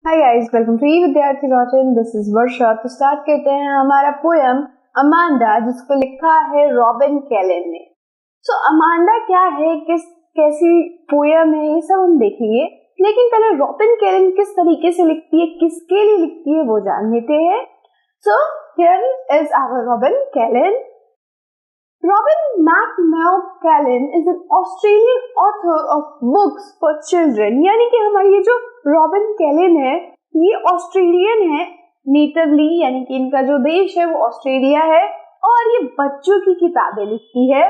Hi guys, welcome to विद्यार्थी रोशन। This is वर्षा। तो start करते हैं हमारा पोयम अमांडा, जिसको लिखा है रॉबिन कैलन ने। सो अमांडा क्या है, कैसी पोयम है, ये सब हम देखेंगे। लेकिन पहले रॉबिन कैलन किस तरीके से लिखती है, किसके लिए लिखती है, वो जान लेते हैं। So here is our Robin Callan. Robin McNaught-Callan is an Australian author of books for children। यानी कि हमारी ये जो रॉबिन कैलन है, ये ऑस्ट्रेलियन है नेटिवली, यानी कि इनका जो देश है वो ऑस्ट्रेलिया है, और ये बच्चों की किताबें लिखती है।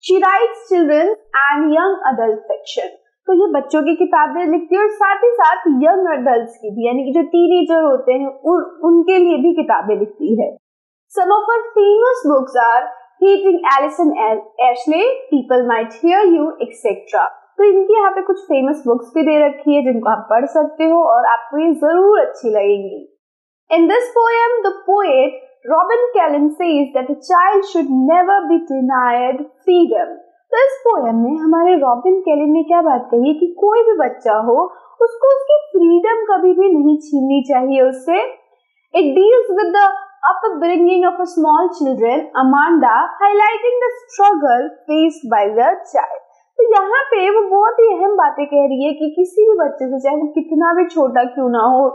She writes children and young adult fiction। तो ये बच्चों की किताबें लिखती है और साथ ही साथ यंग अडल्ट की भी, यानी कि जो टीनेजर होते हैं उनके लिए भी किताबें लिखती है। Some of her famous books are Hating Alison Ashley, People Might Hear You, etc। तो इनकी यहाँ पे कुछ फेमस बुक्स भी दे रखी है जिनको आप पढ़ सकते हो और आपको ये जरूर अच्छी लगेंगी। In this poem, the poet Robin Callan says that a child should never be denied freedom। तो इस पोएम में हमारे रॉबिन कैलन ने क्या बात कही है कि कोई भी बच्चा हो, उसको उसकी फ्रीडम कभी भी नहीं छीननी चाहिए उससे। It deals with the upbringing of a small children, Amanda highlighting the struggle faced by the child। तो यहाँ पे वो बहुत ही अहम बातें कह रही है कि किसी भी बच्चे से, चाहे वो कितना भी छोटा क्यों ना हो,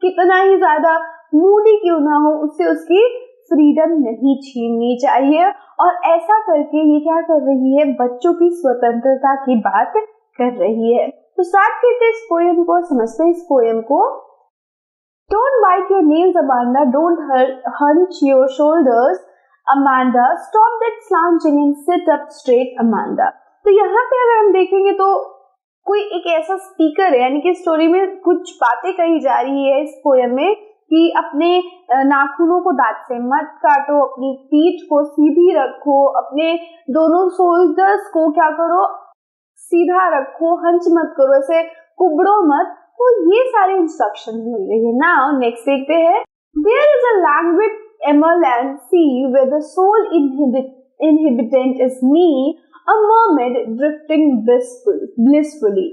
कितना ही ज्यादा मूडी क्यों ना हो, उससे उसकी फ्रीडम नहीं छीननी चाहिए। और ऐसा करके ये क्या कर रही है, बच्चों की स्वतंत्रता की बात कर रही है। तो स्टार्ट करते इस पोएम को, समझते हैं इस पोएम को। Don't bite your nails, Amanda. Don't hunch your shoulders, Amanda. Stop that slouching and sit up straight, Amanda। तो यहाँ पे अगर हम देखेंगे तो कोई एक ऐसा स्पीकर है, यानी कि स्टोरी में कुछ बातें कही जा रही है इस पोएम में कि अपने नाखूनों को दांत से मत काटो, अपनी पीठ को सीधी रखो, अपने दोनों शोल्डर्स को क्या करो, सीधा रखो, हंच मत करो, ऐसे कुबड़ो मत। तो ये सारे इंस्ट्रक्शन मिल रही है। नाउ नेक्स्ट देखते हैं। There is a languid emerald sea where the sole inhabitant is me, a mermaid drifting blissfully।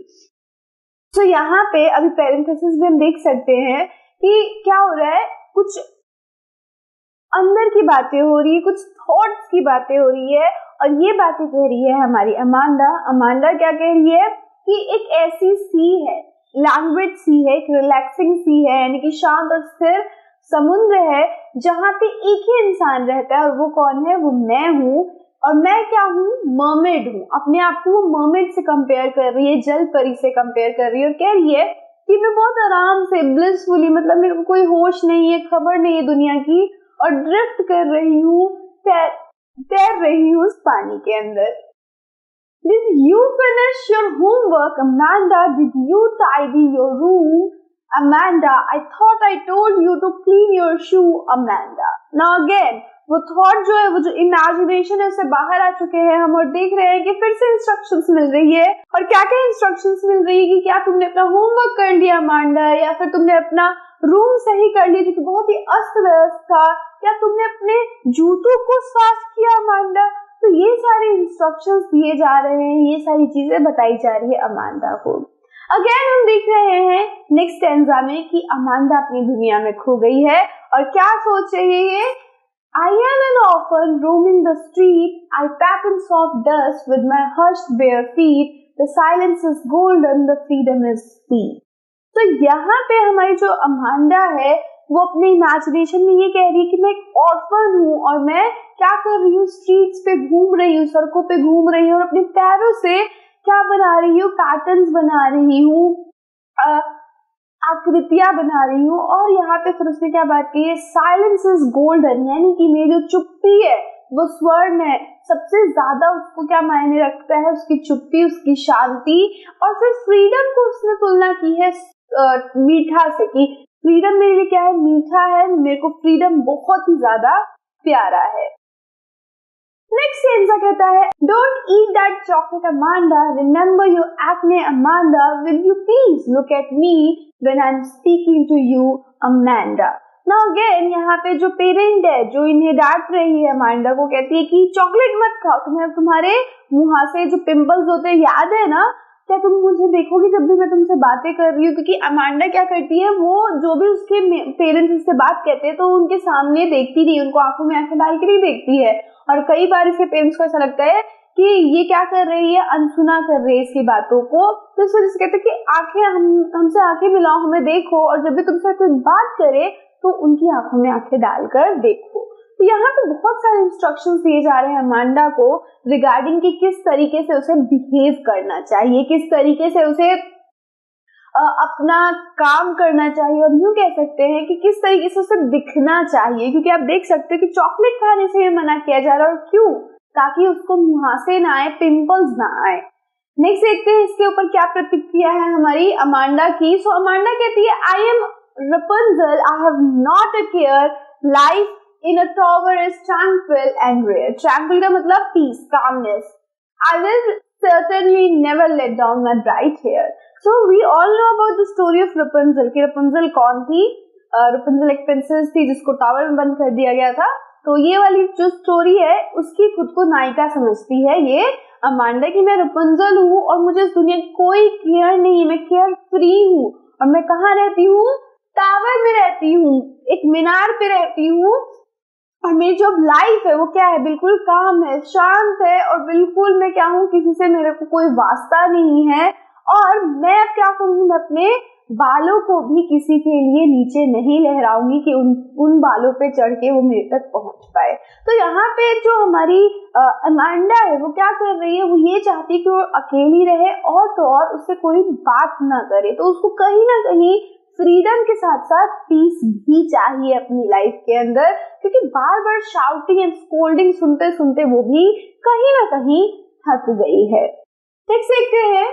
तो यहाँ पे अभी पैरेंथेसिस में हम देख सकते हैं कि क्या हो रहा है, कुछ अंदर की बातें हो रही है, कुछ थॉट्स की बातें हो रही है, और ये बातें कह रही है हमारी अमांडा। अमांडा क्या कह रही है कि एक ऐसी सी है, लैंग्वेज सी है, एक रिलैक्सिंग सी है, यानी कि शांत और स्थिर समुद्र है, जहाँ पे एक ही इंसान रहता है, और वो कौन है, वो मैं हूँ। और मैं क्या हूँ, मर्मेड हूँ। अपने आप को मर्मेड से कंपेयर कर रही है, जल परी से कंपेयर कर रही है, और कह रही है कि मैं बहुत आराम से, ब्लिसफुली, मतलब मेरे को कोई होश नहीं है, खबर नहीं है दुनिया की, और ड्रिफ्ट कर रही हूँ, तैर रही हूँ उस पानी के अंदर। Did you finish your homework, Amanda? Did you tidy your room, Amanda? I thought I told you to clean your shoe, Amanda। Now again, वो थॉट जो है, वो जो इमेजिनेशन है, उससे बाहर आ चुके हैं हम, और देख रहे हैं कि फिर से इंस्ट्रक्शंस मिल रही है। और क्या क्या इंस्ट्रक्शंस मिल रही है कि क्या तुमने अपना होमवर्क कर लिया अमांडा, या फिर तुमने अपना रूम सही कर लिया जो कि बहुत ही अस्त व्यस्त था, या तुमने अपने जूतों को साफ किया अमांडा। तो ये सारे इंस्ट्रक्शंस दिए जा रहे हैं, ये सारी चीजें बताई जा रही है अमांडा को। अगेन हम देख रहे हैं नेक्स्ट स्टैंजा में कि अमांडा अपनी दुनिया में खो गई है और क्या सोच रही है। I am an orphan roaming the street, I pack in soft dust with my hushed bare feet, the silence is golden, the freedom is sweet। तो यहाँ पे हमारी जो अमांडा है, वो अपने इमेजिनेशन में ये कह रही है कि मैं एक ऑर्फन हूँ, और मैं क्या कर रही हूँ, स्ट्रीट्स पे घूम रही हूँ, सड़कों पे घूम रही हूँ, और अपने पैरों से क्या बना रही हूँ, पैटर्न्स बना रही हूँ, आकृतियां बना रही हूँ। और यहाँ पे फिर उसने क्या बात की है, साइलेंस इज गोल्डन, यानी कि मेरी जो चुप्पी है वो स्वर्ण है। सबसे ज्यादा उसको क्या मायने रखता है, उसकी चुप्पी, उसकी शांति। और फिर फ्रीडम को उसने तुलना की है मीठा से, कि फ्रीडम मेरे लिए क्या है, मीठा है, मेरे को फ्रीडम बहुत ही ज्यादा प्यारा है। नेक्स्ट स्टेंजा कहता है, don't eat that chocolate Amanda, remember your acne Amanda, will you please look at me when I am speaking to you Amanda. Now again यहाँ पे जो पेरेंट है, जो इन्हें डांट रही है अमांडा को, कहती है कि चॉकलेट मत खाओ, तुम्हें तुम्हारे मुंह से जो पिंपल्स होते हैं याद है ना, क्या तुम मुझे देखोगी जब भी मैं तुमसे बातें कर रही हूँ? क्योंकि अमांडा क्या करती है, वो जो भी उसके पेरेंट्स उससे बात कहते हैं तो उनके सामने देखती नहीं, उनको आंखों में आंखें डाल के नहीं देखती है। और कई बार इसके पेरेंट्स को ऐसा लगता है कि ये क्या कर रही है, अनसुना कर रही है इसकी बातों को, तो इस वजह से कहते हैं कि आंखें हमसे आंखें मिलाओ, हमें देखो, और जब भी तुमसे कोई बात करे तो उनकी आंखों में आंखें डालकर देखो। तो यहाँ पे बहुत सारे इंस्ट्रक्शंस दिए जा रहे हैं अमांडा को रिगार्डिंग कि किस तरीके से उसे बिहेव करना चाहिए, किस तरीके से उसे अपना काम करना चाहिए, और यूं कह सकते हैं कि किस तरीके से उसे दिखना चाहिए। क्योंकि आप देख सकते हो कि चॉकलेट खाने से मना किया जा रहा है, और क्यों? ताकि उसको मुहासे ना आए, पिंपल्स ना आए। नेक्स्ट देखते हैं इसके ऊपर क्या प्रतिक्रिया है हमारी अमांडा की। सो अमांडा कहती है, I am Rapunzel, I have not a care, life in a tower is tranquil and rare. Tranquil का मतलब peace, calmness. I will certainly never let down my bright hair. So we all know about the story of Rapunzel. कि Rapunzel कौन थी? Rapunzel एक princess थी जिसको tower में बंद कर दिया गया था। तो ये वाली जो स्टोरी है उसकी खुद को नायिका समझती है ये अमांडा कि मैं Rapunzel हूँ और मुझे इस दुनिया की कोई केयर नहीं, मैं केयर फ्री हूँ। और मैं कहाँ रहती हूँ? टावर में रहती हूँ, एक मीनार पे रहती हूँ, और मेरी जो लाइफ है वो क्या है, बिल्कुल काम है, शांत है, और बिल्कुल मैं क्या हूँ, किसी से मेरे को कोई वास्ता नहीं है। और मैं अब क्या करूँगी, मैं अपने बालों को भी किसी के लिए नीचे नहीं लहराऊंगी कि उन बालों पे चढ़ के वो मेरे तक पहुंच पाए। तो यहाँ पे जो हमारी अमांडा है वो क्या कर रही है, वो ये चाहती है कि वो अकेली रहे, और तो और उससे कोई बात ना करे। तो उसको कहीं ना कहीं फ्रीडम के साथ साथ पीस भी चाहिए अपनी लाइफ के अंदर, क्योंकि बार बार शाउटिंग एंड स्कोल्डिंग सुनते सुनते वो भी कहीं ना कहीं थक गई है। नेक्स्ट देखते हैं,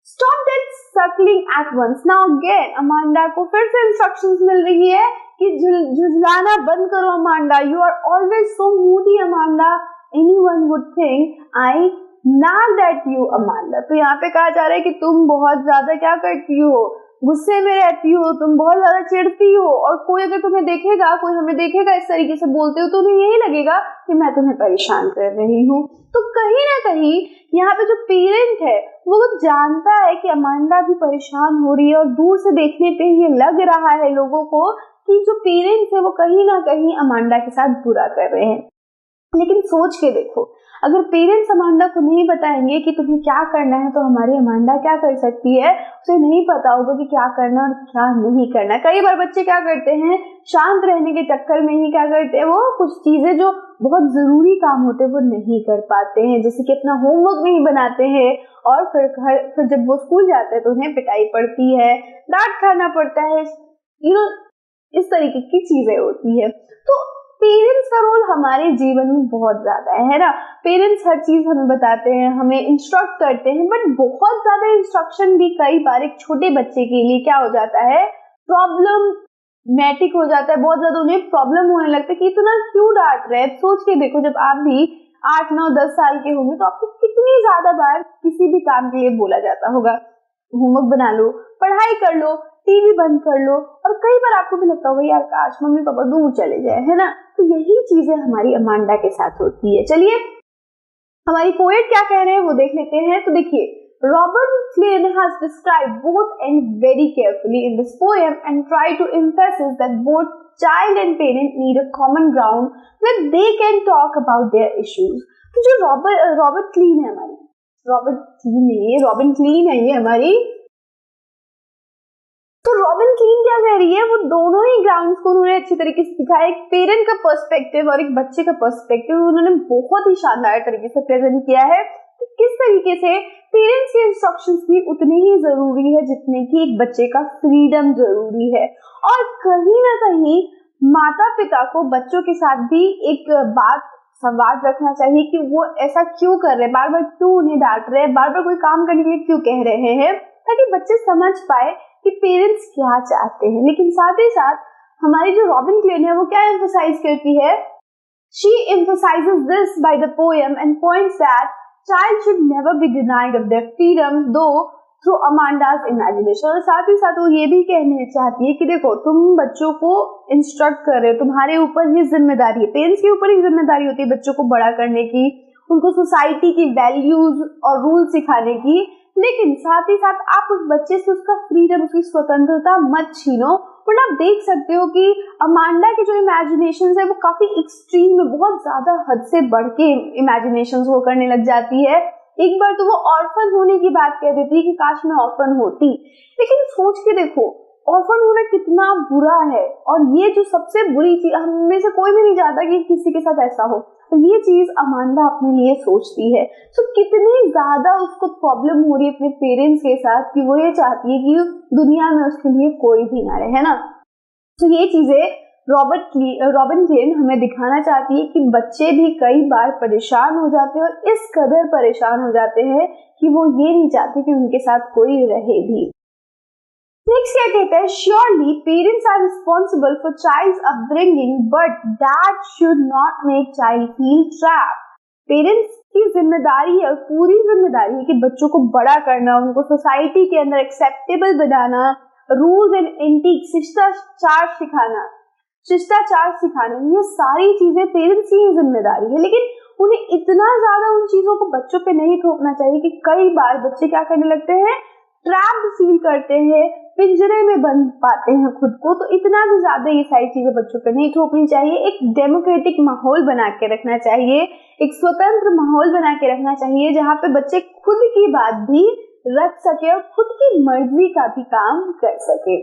stop that circling at once. Now again Amanda को फिर से इंस्ट्रक्शंस मिल रही है कि झुझलाना बंद करो Amanda, you are always so moody Amanda, anyone would think I nag that you Amanda. तो यहाँ पे कहा जा रहा है कि तुम बहुत ज्यादा क्या करती हो, गुस्से में रहती हो, तुम बहुत ज्यादा चिढ़ती हो, और कोई अगर तुम्हें देखेगा, कोई हमें देखेगा इस तरीके से बोलते हो तो उन्हें यही लगेगा कि मैं तुम्हें परेशान कर रही हूँ। तो कहीं ना कहीं यहाँ पे जो पेरेंट है वो जानता है कि अमांडा भी परेशान हो रही है, और दूर से देखने पे ये लग रहा है लोगों को कि जो पेरेंट्स है वो कहीं ना कहीं अमांडा के साथ बुरा कर रहे हैं। लेकिन सोच के देखो, अगर पेरेंट्स अमांडा को नहीं बताएंगे कि तुम्हें क्या करना है, तो हमारी अमांडा क्या कर सकती है? उसे नहीं पता होगा कि क्या करना और क्या नहीं करना। कई बार बच्चे क्या करते हैं, शांत रहने के चक्कर में ही क्या करते हैं, वो कुछ चीजें जो बहुत जरूरी काम होते हैं वो नहीं कर पाते हैं, जैसे कि अपना होमवर्क नहीं बनाते हैं, और फिर जब वो स्कूल जाते हैं तो उन्हें पिटाई पड़ती है, डांट खाना पड़ता है, इस तरीके की चीजें होती है। तो पेरेंट्स का रोल हमारे जीवन में बहुत ज्यादा है ना। पेरेंट्स हर चीज हमें बताते हैं, हमें इंस्ट्रक्ट करते हैं, बट बहुत ज्यादा इंस्ट्रक्शन भी कई बार एक छोटे बच्चे के लिए क्या हो जाता है, प्रॉब्लमैटिक हो जाता है। बहुत ज्यादा उन्हें प्रॉब्लम होने लगता है कि इतना क्यों डांट रहे हैं। सोच के देखो, जब आप भी 8, 9, 10 साल के होंगे तो आपको कितनी ज्यादा बार किसी भी काम के लिए बोला जाता होगा, होमवर्क बना लो, पढ़ाई कर लो, टीवी बंद कर लो, और कई बार आपको भी लगता होगा यार काश मम्मी पापा दूर चले जाए, है ना। तो यही चीजें हमारी अमांडा के साथ होती है। चलिए हमारी पोएट क्या कह रहे हैं वो देख लेते हैं। तो देखिए, Robert Flint has described both ends very carefully in this poem and tried to emphasize that both child and parent need a common ground where they can talk about their issues. तो जो Robert clean है हमारी, robin clean है ये हमारी। तो robin clean क्या कह रही है, वो दोनों ही ग्राउंड्स को उन्होंने अच्छी तरीके से दिखाया, एक पेरेंट का पर्सपेक्टिव और एक बच्चे का पर्सपेक्टिव उन्होंने बहुत ही शानदार तरीके से प्रेजेंट किया है। तो किस तरीके से पेरेंट्स के इंस्ट्रक्शंस भी उतने ही जरूरी है जितने कि एक बच्चे का फ्रीडम जरूरी है। और कहीं ना कहीं माता पिता को बच्चों के साथ भी एक बात संवाद रखना चाहिए कि वो ऐसा क्यों कर रहे हैं, बार बार क्यों उन्हें डांट रहे हैं, बार बार कोई काम करने के लिए क्यों कह रहे हैं, ताकि बच्चे समझ पाए कि पेरेंट्स क्या चाहते हैं। लेकिन साथ ही साथ हमारी जो रॉबिन क्लीन है वो क्या एम्फसाइज करती है, she emphasises this by the poem and points that child should never be denied of their freedom दो थ्रू अमांडास इमेजिनेशन। और साथ ही साथ वो ये भी कहना चाहती है कि देखो तुम बच्चों को इंस्ट्रक्ट कर रहे हो, तुम्हारे ऊपर ही जिम्मेदारी है, पेरेंट्स के ऊपर ही जिम्मेदारी होती है बच्चों को बड़ा करने की, उनको सोसाइटी की वैल्यूज और रूल सिखाने की, लेकिन साथ ही साथ आप उस बच्चे से उसका फ्रीडम, उसकी स्वतंत्रता मत छीनो। बट आप देख सकते हो कि अमांडा की जो इमेजिनेशन है वो काफी एक्सट्रीम में, बहुत ज्यादा हद से बढ़ के इमेजिनेशन वो करने लग जाती है। एक बार तो वो ऑर्फन होने की बात कह देती है कि काश मैं ऑर्फन होती। लेकिन सोच के देखो, ऑर्फन होना कितना बुरा है, और ये जो सबसे बुरी चीज, हम में से कोई भी नहीं चाहता कि किसी के साथ ऐसा हो, तो ये चीज अमांडा अपने लिए सोचती है। तो कितनी ज्यादा उसको प्रॉब्लम हो रही है अपने पेरेंट्स के साथ कि वो ये चाहती है कि दुनिया में उसके लिए कोई भी ना रहे, है ना। तो ये चीजें रॉबिन क्लेन हमें दिखाना चाहती है कि बच्चे भी कई बार परेशान हो जाते हैं, और इस कदर परेशान हो जाते हैं कि वो ये नहीं चाहते कि उनके साथ कोई रहे भी। नेक्स्ट क्या कहता है, surely parents are responsible for child's upbringing but that should not make child feel trapped. Parents की जिम्मेदारी है, पूरी जिम्मेदारी है कि बच्चों को बड़ा करना, उनको सोसाइटी के अंदर acceptable banana, rules and antique शिष्टाचार सिखाना, ये सारी चीजें पेरेंट्स की जिम्मेदारी है। लेकिन उन्हें इतना ज्यादा उन चीजों को बच्चों पे नहीं थोपना चाहिए कि कई बार बच्चे क्या करने लगते हैं, ट्रैप्ड फील करते हैं, पिंजरे में बंद पाते हैं खुद को। तो इतना भी ज्यादा ये सारी चीजें बच्चों पे नहीं थोपनी चाहिए। एक डेमोक्रेटिक माहौल बना के रखना चाहिए, एक स्वतंत्र माहौल बना के रखना चाहिए, जहाँ पे बच्चे खुद की बात भी रख सके और खुद की मर्जी का भी काम कर सके।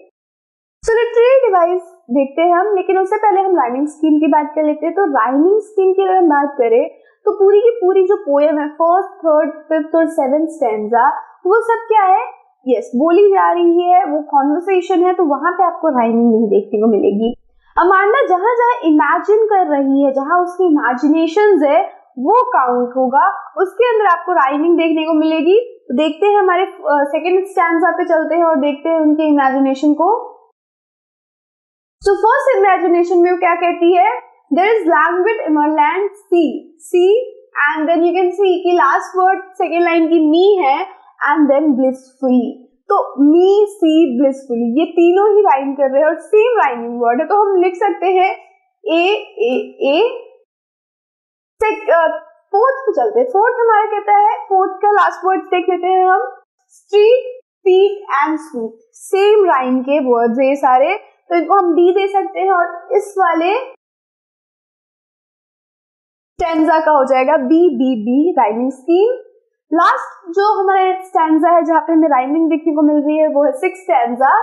सो लिटरेरी डिवाइस देखते हैं हम, लेकिन उससे पहले हम राइमिंग स्कीम की बात कर लेते हैं। तो राइमिंग स्कीम की अगर हम बात करें तो पूरी की पूरी जो पोएम है, फर्स्ट, थर्ड, फिफ्थ और सेवेंथ स्टैंजा, वो सब क्या है, यस, बोली जा रही है, वो कॉन्वर्सेशन है, तो वहां पे आपको राइमिंग नहीं देखने को मिलेगी। अमांडा जहां जहां इमेजिन कर रही है, जहां उसकी इमेजिनेशंस है, वो काउंट होगा, उसके अंदर आपको राइमिंग देखने को मिलेगी। तो देखते हैं, हमारे सेकेंड स्टैंजा पे चलते हैं और देखते हैं उनके इमेजिनेशन को। तो फर्स्ट इमेजिनेशन में वो क्या कहती है, there is languid emerald sea and then you can see कि लास्ट वर्ड सेकेंड लाइन की मी है and then blissfully। तो मी, सी, blissfully, ये तीनों ही राइम कर रहे हैं और सेम राइमिंग वर्ड है। तो हम लिख सकते हैं ए। फोर्थ पे चलते हैं। फोर्थ हमारा कहता है, फोर्थ का लास्ट वर्ड देख लेते हैं हम, street, speak and sweet, same rhyme के वर्ड्स है ये सारे। तो इनको हम डी दे सकते हैं और इस वाले स्टैंजा का हो जाएगा बी राइमिंग स्कीम। लास्ट जो हमारा स्टैंजा है जहाँ पे हमें राइमिंग देखने को मिल रही है वो है सिक्स स्टैंजा,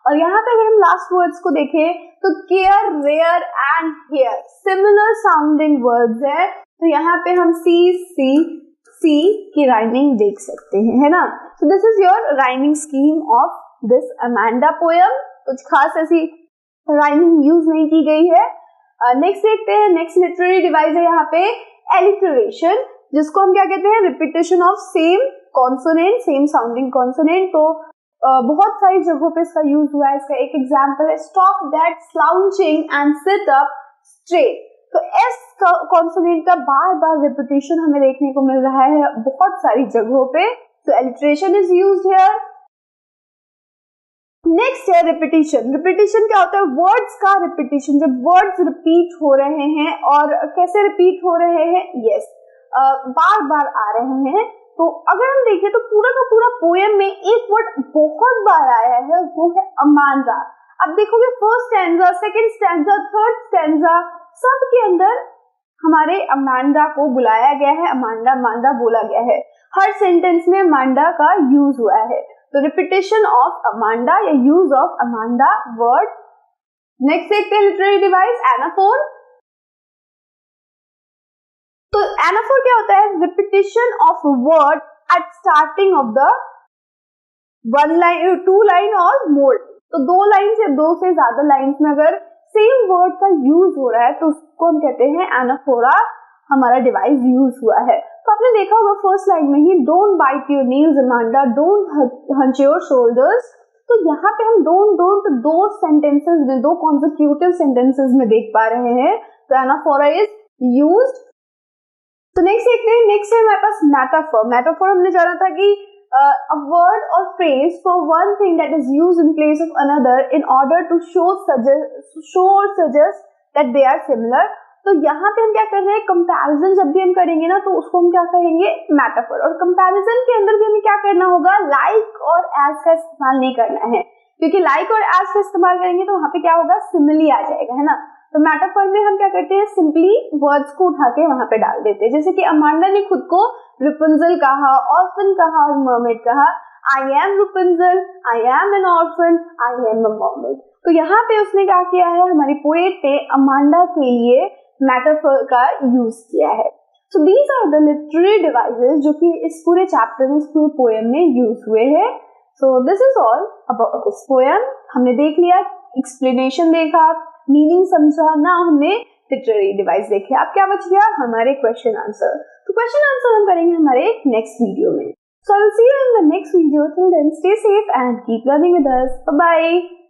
और यहाँ पे अगर हम लास्ट वर्ड्स को देखें तो care, rare and hair, similar sounding words है। तो यहाँ पे हम सी की राइमिंग देख सकते हैं, है ना। So this is your rhyming scheme of this Amanda poem. कुछ खास ऐसी राइमिंग यूज नहीं की गई है। नेक्स्ट देखते हैं, नेक्स्ट लिटरेरी डिवाइस है यहाँ पे एलिटरेशन, जिसको हम क्या कहते हैं, repetition of same consonant, same sounding consonant. तो बहुत सारी जगहों पे इसका यूज हुआ है। इसका एक एग्जांपल है, stop that slouching and sit up straight. तो एस कॉन्सोनेंट का बार बार रिपीटेशन हमें देखने को मिल रहा है बहुत सारी जगहों पे। तो alliteration is used here. Next है रिपीटिशन। रिपीटिशन क्या होता है, वर्ड्स का रिपीटिशन, जब वर्ड्स रिपीट हो रहे हैं, और कैसे रिपीट हो रहे हैं, यस, बार बार आ रहे हैं। तो अगर हम देखें तो पूरा का पूरा पोएम में एक वर्ड बहुत बार आया है, वो है अमांडा। अब देखोगे first stanza, second stanza, third stanza, सब के अंदर हमारे अमांडा को बुलाया गया है, अमांडा बोला गया है। हर सेंटेंस में अमांडा का यूज हुआ है। तो रिपीटेशन ऑफ अमांडा या use of Amanda word. Next देखते हैं लिटरेरी डिवाइस एनाफोर। तो एनाफोर क्या होता है, repetition of word at starting of the one line, two line और मोर। तो दो लाइन से दो से ज्यादा लाइन्स में अगर सेम वर्ड का यूज हो रहा है तो उसको हम कहते हैं एनाफोरा, हमारा डिवाइस यूज हुआ है। तो आपने देखा होगा फर्स्ट लाइन में ही, don't bite your nails Amanda, don't hunch your shoulders. तो यहाँ पे हम डोंट दो सेंटेंसेस में, दो कॉन्सेक्यूटिव सेंटेंसेस में देख पा रहे हैं। तो एनाफोरा इज यूज्ड। तो नेक्स्ट देखते हैं, नेक्स्ट है हमारे पास मेटाफोर। मेटाफोर हमने जाना था कि a word or phrase for one thing that is used in place of another in order to show suggest that they are similar। तो यहाँ पे हम क्या कर रहे हैं, कंपैरिजन जब भी हम करेंगे ना तो उसको हम क्या कहेंगे, मेटाफर। और कंपैरिजन के अंदर भी हमें क्या करना होगा, लाइक और एज का इस्तेमाल नहीं करना है, क्योंकि लाइक और एज का इस्तेमाल करेंगे तो वहां पे क्या होगा, सिमिली आ जाएगा, है ना। तो मेटाफर में हम क्या करते हैं, सिंपली वर्ड्स को उठा के वहां पे डाल देते हैं। जैसे कि अमांडा ने खुद को रेपुंजल कहा, ऑर्फन कहा और मर्मेड कहा। I am Rapunzel, I am N orphan, I am a mermaid. तो यहाँ पे उसने क्या किया है, हमारी पोएट ने अमांडा के लिए मेटाफर का यूज किया है। So these are the literary devices जो कि इस पूरे चैप्टर में, इस पूरे पोएम में यूज हुए हैं। So this is all about this poem. हमने देख लिया, एक्सप्लेनेशन देखा, मीनिंग समझा ना, हमने लिटरेरी डिवाइस देखे। अब क्या बच गया, हमारे क्वेश्चन आंसर। तो क्वेश्चन आंसर हम करेंगे हमारे नेक्स्ट वीडियो में। So I'll see you in the next video. Till then, stay safe and keep learning with us. Bye bye.